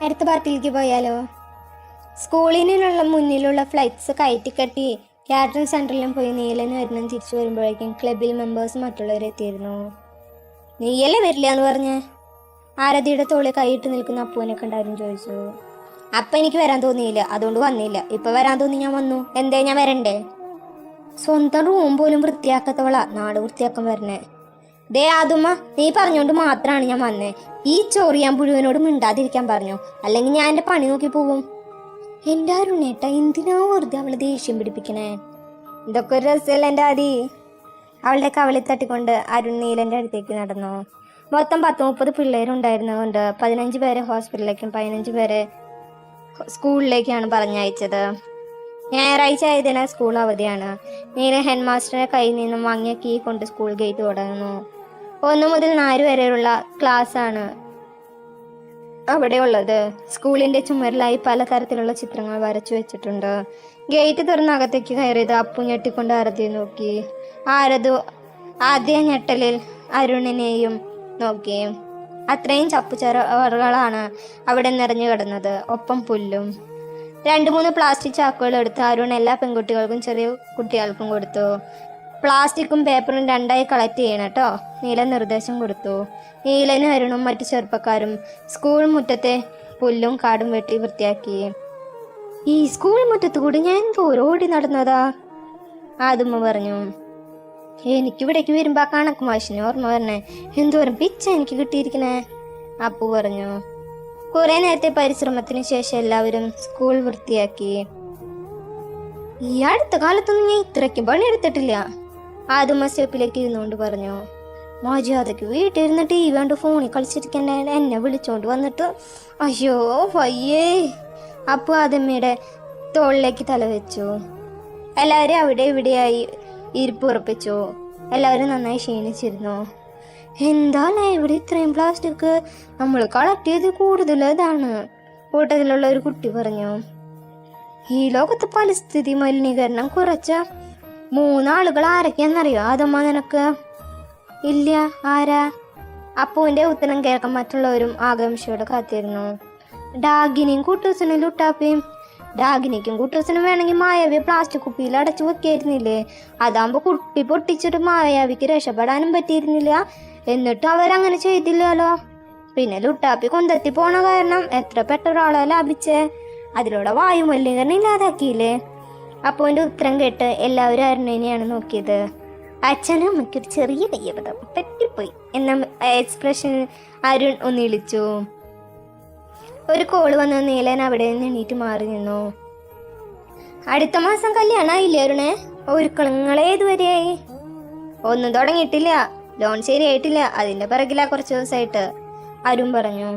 അടുത്ത പാർട്ടിയിലേക്ക് പോയാലോ? സ്കൂളിനുള്ള മുന്നിലുള്ള ഫ്ലൈറ്റ്സ് കയറ്റിക്കട്ടി കാറ്ററിംഗ് സെന്ററിലും പോയി നീലന് വരണം. തിരിച്ചു വരുമ്പോഴേക്കും ക്ലബിൽ മെമ്പേഴ്സ് മറ്റുള്ളവരെത്തിയിരുന്നു. നീയല്ലേ വരില്ല എന്ന് പറഞ്ഞ് ആരതിയുടെ തോളി കൈയിട്ട് നിൽക്കുന്ന അപ്പുവിനെ കണ്ടാരും ചോദിച്ചു. അപ്പം എനിക്ക് വരാൻ തോന്നിയില്ല, അതുകൊണ്ട് വന്നില്ല. ഇപ്പൊ വരാൻ തോന്നി ഞാൻ വന്നു. എന്തേ ഞാൻ വരണ്ടേ? സ്വന്തം റൂം പോലും വൃത്തിയാക്കത്തവളാ നാട് വൃത്തിയാക്കാൻ വരണേ. ദേ ആദുമ്മ, നീ പറഞ്ഞോണ്ട് മാത്രമാണ് ഞാൻ വന്നേ. ഈ ചോറ് ഞാൻ പുഴുവിനോട് മിണ്ടാതിരിക്കാൻ പറഞ്ഞു, അല്ലെങ്കിൽ ഞാൻ എന്റെ പണി നോക്കി പോവും. എന്റെ അരുണേട്ട, എന്തിനാ വെറുതെ അവളെ ദേഷ്യം പിടിപ്പിക്കണേ? ഇതൊക്കെ ഒരു രസമല്ല എൻ്റെ ആദി. അവളുടെ കവളി തട്ടിക്കൊണ്ട് അരുൺ നീലന്റെ അടുത്തേക്ക് നടന്നു. മൊത്തം 10-30 പിള്ളേരുണ്ടായിരുന്നതുകൊണ്ട് 15 പേരെ ഹോസ്പിറ്റലിലേക്കും 15 പേരെ സ്കൂളിലേക്കാണ് പറഞ്ഞയച്ചത്. ഞായറാഴ്ച ആയതിനാൽ സ്കൂൾ അവധിയാണ്. നീല ഹെഡ് മാസ്റ്ററുടെ കയ്യിൽ നിന്നും വാങ്ങിയ കീ കൊണ്ട് സ്കൂൾ ഗേറ്റ് തുടങ്ങുന്നു. 1 മുതൽ 4 വരെയുള്ള ക്ലാസ് ആണ് അവിടെ ഉള്ളത്. സ്കൂളിന്റെ ചുമരിലായി പലതരത്തിലുള്ള ചിത്രങ്ങൾ വരച്ചു വെച്ചിട്ടുണ്ട്. ഗേറ്റ് തുറന്ന് അകത്തേക്ക് കയറിയത് അപ്പു ഞെട്ടിക്കൊണ്ട് ആരതിയെ നോക്കി. ആദ്യ ഞെട്ടലിൽ അരുണിനെയും നോക്കി. അത്രയും ചപ്പുചവറുകളാണ് അവിടെ നിറഞ്ഞു കിടന്നത്, ഒപ്പം പുല്ലും. 2-3 പ്ലാസ്റ്റിക് ചാക്കുകൾ എടുത്ത് അരുൺ എല്ലാ പെൺകുട്ടികൾക്കും ചെറിയ കുട്ടികൾക്കും കൊടുത്തു. പ്ലാസ്റ്റിക്കും പേപ്പറും 2ആയി കളക്ട് ചെയ്യണം കേട്ടോ, നീല നിർദ്ദേശം കൊടുത്തു. നീലനും അരുണും മറ്റു ചെറുപ്പക്കാരും സ്കൂൾ മുറ്റത്തെ പുല്ലും കാടും വെട്ടി വൃത്തിയാക്കി. ഈ സ്കൂൾ മുറ്റത്ത് കൂടി ഞാൻ ഓടി നടന്നതാ, ആദുമ്മ പറഞ്ഞു. എനിക്കിവിടേക്ക് വരുമ്പോ ആ കണക്ക് മാഷിന് ഓർമ്മ വരണേ. എന്തോരം പിച്ച എനിക്ക് കിട്ടിയിരിക്കണേ, അപ്പു പറഞ്ഞു. കുറെ നേരത്തെ പരിശ്രമത്തിന് ശേഷം എല്ലാവരും സ്കൂൾ വൃത്തിയാക്കി. ഈ അടുത്ത കാലത്തൊന്നും ഞാൻ ഇത്രയ്ക്കും പണിയെടുത്തിട്ടില്ല, ആദുമ്മ സ്റ്റെപ്പിലേക്ക് ഇരുന്നുകൊണ്ട് പറഞ്ഞു. മര്യാദക്ക് വീട്ടിലിരുന്ന് TV കണ്ട് ഫോണിൽ കളിച്ചിരിക്കണ്ട എന്നെ വിളിച്ചോണ്ട് വന്നിട്ട് അയ്യോ വയ്യേ. അപ്പു ആദമ്മയുടെ തോളിലേക്ക് തലവെച്ചു. എല്ലാവരും അവിടെ ഇവിടെയായി ഇരിപ്പുറപ്പിച്ചു. എല്ലാവരും നന്നായി ക്ഷീണിച്ചിരുന്നു. എന്താല്ലേ ഇവിടെ ഇത്രയും പ്ലാസ്റ്റിക്? നമ്മൾ കളക്ട് ചെയ്ത് കൂടുതൽ ഇതാണ്, കൂട്ടത്തിലുള്ള ഒരു കുട്ടി പറഞ്ഞു. ഈ ലോകത്ത് പരിസ്ഥിതി മലിനീകരണം കുറച്ച 3 ആളുകൾ ആരൊക്കെയാന്നറിയോ ആദമ്മ നിനക്ക്? ഇല്ല, ആരാ? അപ്പുവിന്റെ ഉത്തരം കേൾക്കാൻ മറ്റുള്ളവരും ആകാംക്ഷയോടെ കാത്തിരുന്നു. ഡാഗിനിയും കുട്ടൂസനും ലുട്ടാപ്പിയും. ഡാഗിനിക്കും കുട്ടൂസനും വേണമെങ്കിൽ മായാവി പ്ലാസ്റ്റിക് കുപ്പിയിൽ അടച്ചു വെക്കായിരുന്നില്ലേ? അതാകുമ്പോ കുട്ടി പൊട്ടിച്ചിട്ട് മായാവിക്ക് രക്ഷപ്പെടാനും പറ്റിയിരുന്നില്ല. എന്നിട്ടും അവരങ്ങനെ ചെയ്തില്ലല്ലോ. പിന്നെ ലുട്ടാപ്പി കൊണ്ടെത്തി പോണ കാരണം എത്ര പെട്ടൊരാളെ ലാഭിച്ചേ. അതിലൂടെ വായുമലിനീകരണം ഇല്ലാതാക്കിയില്ലേ? അപ്പുവിന്റെ ഉത്തരം കേട്ട് എല്ലാവരും അരുണിനെയാണ് നോക്കിയത്. അച്ഛനും അമ്മയ്ക്കൊരു ചെറിയ കയ്യബദ്ധം പറ്റിപ്പോയി എന്ന എക്സ്പ്രഷൻ അരുൺ ഒന്നിളിച്ചു. ഒരു കോള് വന്ന നീലൻ അവിടെ നിന്ന് എണീറ്റ് മാറി നിന്നു. അടുത്ത മാസം കല്യാണമായില്ലേ അരുണേ? ഒരുക്കളങ്ങളെ ഇതുവരെയായി? ഒന്നും തുടങ്ങിയിട്ടില്ല, ലോൺ ശരിയായിട്ടില്ല, അതിന്റെ പിറകിലാ കുറച്ച് ദിവസമായിട്ട്, അരുൺ പറഞ്ഞു.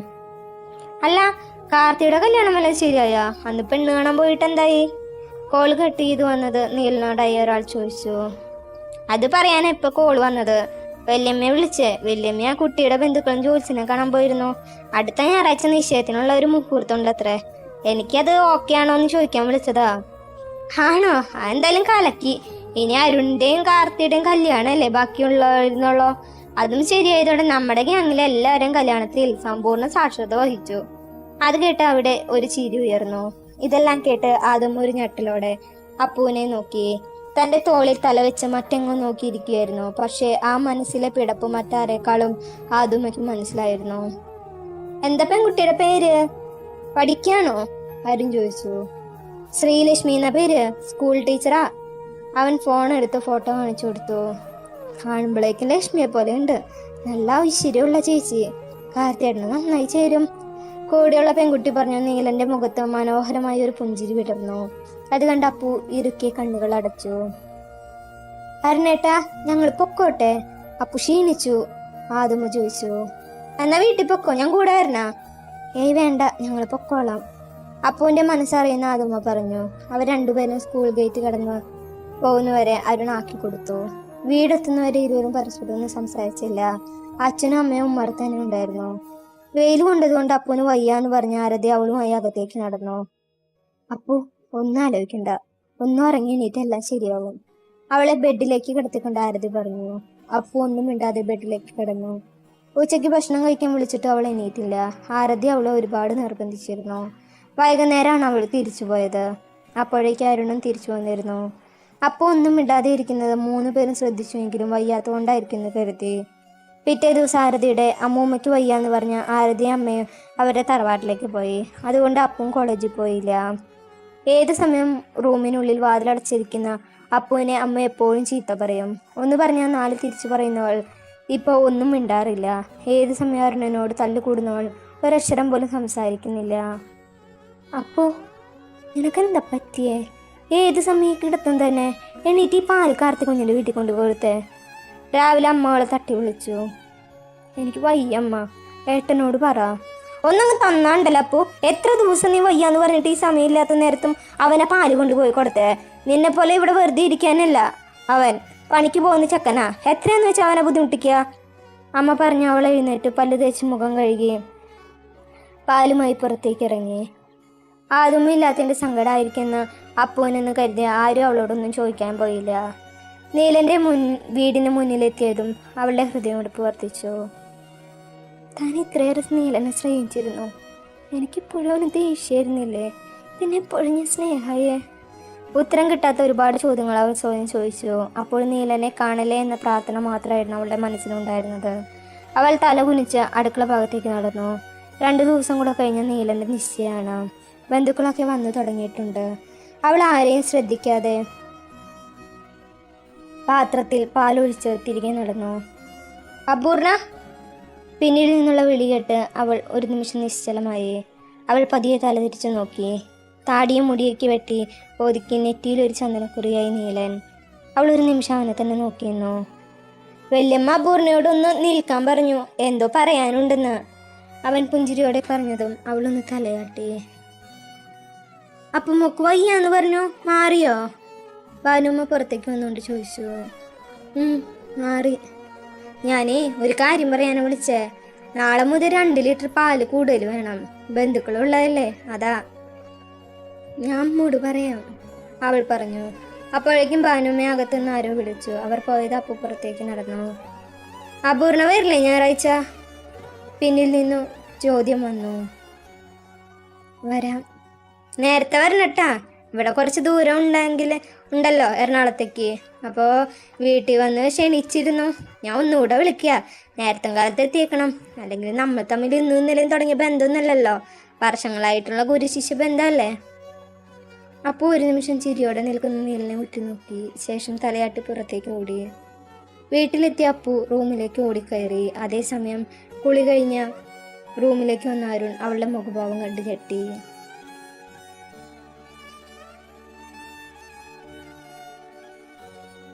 അല്ല, കാർത്തിയുടെ കല്യാണമല്ല ശരിയായ? അന്ന് പെണ്ണ് കാണാൻ പോയിട്ട് എന്തായി? കോൾ കട്ട് ചെയ്ത് വന്നത് നീലനോടായി ഒരാൾ ചോദിച്ചു. അത് പറയാനാ ഇപ്പൊ കോൾ വന്നത്. വല്യമ്മയെ വിളിച്ചേ. വല്യമ്മ ആ കുട്ടിയുടെ ബന്ധുക്കളും ജോത്സ്യനെ കാണാൻ പോയിരുന്നു. അടുത്ത ഞായറാഴ്ച നിശ്ചയത്തിനുള്ള ഒരു മുഹൂർത്തമുണ്ട് അത്രേ. എനിക്കത് ഓക്കെ ആണോ എന്ന് ചോദിക്കാൻ വിളിച്ചതാ. ആണോ? എന്തായാലും കലക്കി. ഇനി അരുണിന്റെയും കാർത്തിയുടെയും കല്യാണല്ലേ ബാക്കിയുള്ളോ? അതും ശരിയായതോടെ നമ്മുടെ ഗ്യാങ്ങിലെ എല്ലാവരും കല്യാണത്തിൽ സമ്പൂർണ്ണ സാക്ഷരത വഹിച്ചു. അത് കേട്ട് അവിടെ ഒരു ചിരി ഉയർന്നു. ഇതെല്ലാം കേട്ട് ആദ്യം ഒരു ഞെട്ടലോടെ അപ്പുവിനെ നോക്കി. തന്റെ തോളിൽ തലവെച്ച് മറ്റെങ്ങും നോക്കിയിരിക്കുകയായിരുന്നു. പക്ഷെ ആ മനസ്സിലെ പിടപ്പ് മറ്റാരേക്കാളും ആദുമ്മയ്ക്ക് മനസ്സിലായിരുന്നു. എന്താ പെൺകുട്ടിയുടെ പേര്? പഠിക്കാണോ? അരുൺ ചോദിച്ചു. ശ്രീലക്ഷ്മി എന്ന പേര്, സ്കൂൾ ടീച്ചറാ. അവൻ ഫോൺ എടുത്ത് ഫോട്ടോ കാണിച്ചു കൊടുത്തു. കാണുമ്പോഴേക്കും ലക്ഷ്മിയെ പോലെ ഉണ്ട്, നല്ല ഐശ്വര്യമുള്ള ചേച്ചി. കാർത്തിയേട്ടന് നന്നായി ചേരും, കൂടെയുള്ള പെൺകുട്ടി പറഞ്ഞു. നീലന്റെ മുഖത്ത് മനോഹരമായ ഒരു പുഞ്ചിരി വിടർന്നു. അത് കണ്ട അപ്പു ഇറുക്കിയ കണ്ണുകൾ അടച്ചു. അരുണേട്ടാ, ഞങ്ങൾ പൊക്കോട്ടെ? അപ്പു ക്ഷീണിച്ചു. ആദമ്മ ചോദിച്ചു. എന്നാ വീട്ടിൽ പൊക്കോ, ഞാൻ കൂടെ വരണ? ഏയ് വേണ്ട, ഞങ്ങൾ പൊക്കോളാം, അപ്പുവിന്റെ മനസ്സറിയുന്ന ആദമ്മ പറഞ്ഞു. അവർ രണ്ടുപേരും സ്കൂൾ ഗേറ്റ് കടന്ന് പോകുന്നവരെ അരുൺ ആക്കി കൊടുത്തു. വീടെത്തുന്നവരെ ഇരുവരും പരസ്പരം ഒന്നും സംസാരിച്ചില്ല. അച്ഛനും അമ്മയും ഉമ്മർ തന്നെ ഉണ്ടായിരുന്നു. വെയിൽ കൊണ്ടതുകൊണ്ട് അപ്പുവിന് വയ്യാന്ന് പറഞ്ഞ ആരതി അവളുമായി അകത്തേക്ക് നടന്നു. അപ്പു, ഒന്നും ആലോചിക്കണ്ട, ഒന്നും ഉറങ്ങി എണീറ്റ് എല്ലാം ശരിയാവും, അവളെ ബെഡിലേക്ക് കിടത്തിക്കൊണ്ട് ആരതി പറഞ്ഞു. അപ്പു ഒന്നും മിണ്ടാതെ ബെഡിലേക്ക് കിടന്നു. ഉച്ചയ്ക്ക് ഭക്ഷണം കഴിക്കാൻ വിളിച്ചിട്ട് അവൾ എണീറ്റില്ല. ആരതി അവളെ ഒരുപാട് നിർബന്ധിച്ചിരുന്നു. വൈകുന്നേരമാണ് അവൾ തിരിച്ചു പോയത്. അപ്പോഴേക്ക് അരുണും തിരിച്ചു വന്നിരുന്നു. അപ്പോൾ ഒന്നും മിണ്ടാതെ ഇരിക്കുന്നത് 3 പേരും ശ്രദ്ധിച്ചുവെങ്കിലും വയ്യാത്തതുകൊണ്ടായിരിക്കുന്നു കരുതി. പിറ്റേ ദിവസം ആരതിയുടെ അമ്മൂമ്മയ്ക്ക് വയ്യാന്ന് പറഞ്ഞ ആരതിയും അമ്മയും അവരുടെ തറവാട്ടിലേക്ക് പോയി. അതുകൊണ്ട് അപ്പും കോളേജിൽ പോയില്ല. ഏത് സമയം റൂമിനുള്ളിൽ വാതിലടച്ചിരിക്കുന്ന അപ്പുവിനെ അമ്മ എപ്പോഴും ചീത്ത പറയും. ഒന്ന് പറഞ്ഞാൽ 4 തിരിച്ചു പറയുന്നവൾ ഇപ്പോൾ ഒന്നും മിണ്ടാറില്ല. ഏത് സമയം അരുണനോട് തല്ലുകൂടുന്നവൾ ഒരക്ഷരം പോലും സംസാരിക്കുന്നില്ല. അപ്പോൾ നിനക്കെന്താ പറ്റിയേ? ഏത് സമയം കിടത്തും തന്നെ എണീറ്റ് ഈ പാൽ കാർത്തി കുഞ്ഞിൻ്റെ വീട്ടിൽ കൊണ്ട് കൊടുത്തേ. രാവിലെ അമ്മ അവളെ തട്ടി വിളിച്ചു. എനിക്ക് വയ്യമ്മ, ഏട്ടനോട് പറ. ഒന്നങ്ങ് തന്നാണ്ടല്ലോ അപ്പു. എത്ര ദിവസം നീ വയ്യാന്ന് പറഞ്ഞിട്ട് ഈ സമയമില്ലാത്ത നേരത്തും അവനെ പാല് കൊണ്ടുപോയി കൊടുത്തേ. നിന്നെ പോലെ ഇവിടെ വെറുതെ ഇരിക്കാനല്ല. അവൻ പണിക്ക് പോകുന്ന ചെക്കനാ. എത്രയാന്ന് വെച്ചാൽ അവനെ ബുദ്ധിമുട്ടിക്കുക. അമ്മ പറഞ്ഞ അവൾ എഴുന്നേറ്റ് പല്ല് തേച്ച് മുഖം കഴുകി പാലുമായി പുറത്തേക്ക് ഇറങ്ങി. ആരും ഇല്ലാത്തതിൻ്റെ സങ്കടമായിരിക്കുമെന്ന് അപ്പുവിനെന്ന് കരുതി ആരും അവളോടൊന്നും ചോദിക്കാൻ പോയില്ല. നീലൻ്റെ വീടിന് മുന്നിലെത്തിയതും അവളുടെ ഹൃദയമിടിപ്പ് വർദ്ധിച്ചു. താൻ ഇത്രയേറെ നീലനെ സ്നേഹിച്ചിരുന്നു. എനിക്കിപ്പോഴും അവന് ദേഷ്യമായിരുന്നില്ലേ? പിന്നെ എപ്പോഴും ഞാൻ സ്നേഹയെ. ഉത്തരം കിട്ടാത്ത ഒരുപാട് ചോദ്യങ്ങൾ അവൾ സ്വയം ചോദിച്ചു. അപ്പോൾ നീലനെ കാണലേ എന്ന പ്രാർത്ഥന മാത്രമായിരുന്നു അവളുടെ മനസ്സിലുണ്ടായിരുന്നത്. അവൾ തല കുനിച്ച് അടുക്കള ഭാഗത്തേക്ക് നടന്നു. 2 ദിവസം കൂടെ കഴിഞ്ഞ നീലൻ്റെ നിശ്ചയമാണ്. ബന്ധുക്കളൊക്കെ വന്നു തുടങ്ങിയിട്ടുണ്ട്. അവൾ ആരെയും ശ്രദ്ധിക്കാതെ പാത്രത്തിൽ പാലൊഴിച്ച് തിരികെ നടന്നു. അപൂർണ! പിന്നിൽ നിന്നുള്ള വിളി കേട്ട് അവൾ ഒരു നിമിഷം നിശ്ചലമായി. അവൾ പതിയെ തല തിരിച്ചു നോക്കി. താടിയും മുടിയൊക്കെ വെട്ടി ഒതുക്കി നെറ്റിയിലൊരു ചന്ദനക്കുറിയായി നീലൻ. അവൾ ഒരു നിമിഷം അവനെ തന്നെ നോക്കിയിരുന്നു. വല്യമ്മ അപൂർണയോടൊന്ന് നിൽക്കാൻ പറഞ്ഞു, എന്തോ പറയാനുണ്ടെന്ന് അവൻ പുഞ്ചിരിയോടെ പറഞ്ഞതും അവളൊന്ന് തലയാട്ടി. അപ്പം മോക്ക് വയ്യാന്ന് പറഞ്ഞു, മാറിയോ? ഭാനുമ്മ പുറത്തേക്ക് വന്നുകൊണ്ട് ചോദിച്ചു. മാറി. ഞാനേ ഒരു കാര്യം പറയാനാണ് വിളിച്ചേ. നാളെ മുതൽ 2 ലിറ്റർ പാല് കൂടുതൽ വേണം. ബന്ധുക്കളുള്ളതല്ലേ, അതാ. ഞാൻ അമ്മോട് പറയാം, അവൾ പറഞ്ഞു. അപ്പോഴേക്കും ഭാനുമ്മ അകത്തുനിന്ന് ആരോ വിളിച്ചു. അവർ പോയത് അപ്പു പുറത്തേക്ക് നടന്നു. അപൂർണ വരില്ലേ ഞായറാഴ്ച? പിന്നിൽ നിന്നു ചോദ്യം വന്നു. വരാം. നേരത്തെ വരണട്ടാ. ഇവിടെ കുറച്ച് ദൂരം ഉണ്ടല്ലോ എറണാകുളത്തേക്ക്. അപ്പോൾ വീട്ടിൽ വന്ന് ക്ഷണിച്ചിരുന്നു. ഞാൻ ഒന്നുകൂടെ വിളിക്കുക. നേരത്തെ കാലത്ത് എത്തിയേക്കണം. അല്ലെങ്കിൽ നമ്മൾ തമ്മിൽ ഇന്നും ഇന്നലെയും തുടങ്ങിയ ബന്ധമൊന്നുമല്ലല്ലോ. വർഷങ്ങളായിട്ടുള്ള ഗുരുശിഷ്യ ബന്ധമല്ലേ. അപ്പോൾ ഒരു നിമിഷം ചിരിയോടെ നിൽക്കുന്ന നീലിനെ ഉറ്റുനോക്കി. ശേഷം തലയാട്ടി പുറത്തേക്ക് ഓടി. വീട്ടിലെത്തിയ അപ്പു റൂമിലേക്ക് ഓടിക്കയറി. അതേസമയം കുളി കഴിഞ്ഞ റൂമിലേക്ക് വന്ന അരുൺ അവളുടെ മുഖഭാവം കണ്ട് ഞെട്ടി.